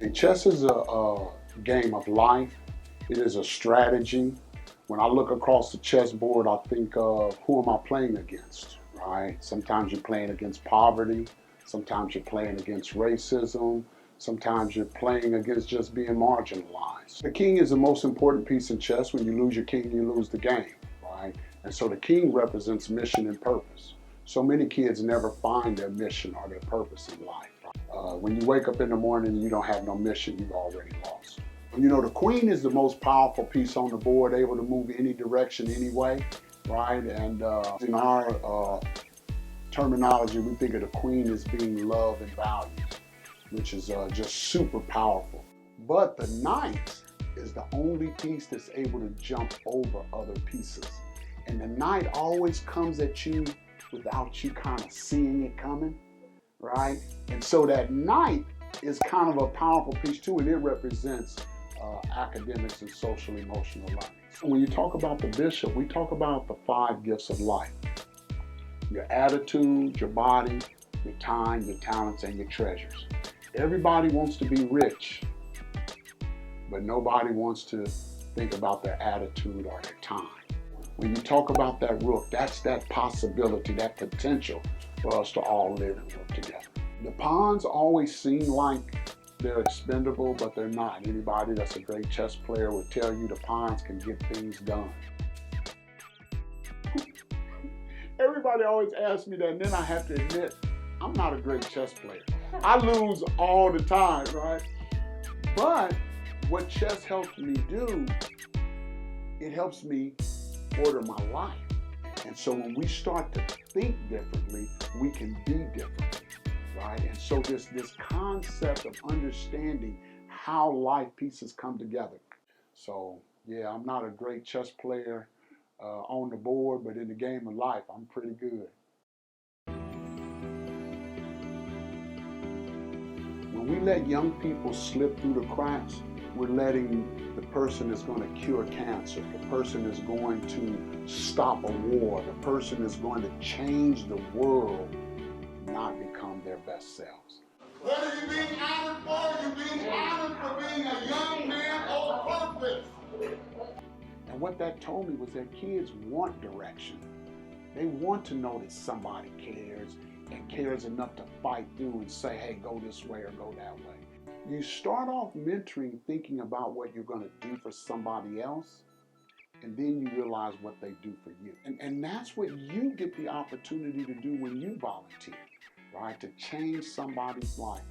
And chess is a game of life. It is a strategy. When I look across the chessboard, I think of who am I playing against, right? Sometimes you're playing against poverty. Sometimes you're playing against racism. Sometimes you're playing against just being marginalized. The king is the most important piece in chess. When you lose your king, you lose the game, right? And so the king represents mission and purpose. So many kids never find their mission or their purpose in life. When you wake up in the morning and you don't have no mission, you've already lost. You know, the queen is the most powerful piece on the board, able to move any direction, any way, right? And in our terminology, we think of the queen as being love and values, which is just super powerful. But the knight is the only piece that's able to jump over other pieces. And the knight always comes at you without you kind of seeing it coming, right? And so that knight is kind of a powerful piece too, and it represents academics and social emotional learning. So when you talk about the bishop, we talk about the 5 gifts of life: your attitude, your body, your time, your talents, and your treasures. Everybody wants to be rich, but nobody wants to think about their attitude or their time. When you talk about that rook, that's that possibility, that potential for us to all live and work together. The pawns always seem like they're expendable, but they're not. Anybody that's a great chess player will tell you the pawns can get things done. Everybody always asks me that, and then I have to admit, I'm not a great chess player. I lose all the time, right? But what chess helps me do, it helps me order my life. And so when we start to think differently, we can be different, right? And so this concept of understanding how life pieces come together. So yeah, I'm not a great chess player on the board, but in the game of life, I'm pretty good. When we let young people slip through the cracks, we're letting the person that's going to cure cancer, the person that's going to stop a war, the person that's going to change the world, not become their best selves. What are you being honored for? You're being honored for being a young man on purpose. And what that told me was that kids want direction. They want to know that somebody cares and cares enough to fight through and say, hey, go this way or go that way. You start off mentoring thinking about what you're going to do for somebody else, and then you realize what they do for you. And that's what you get the opportunity to do when you volunteer, right? To change somebody's life.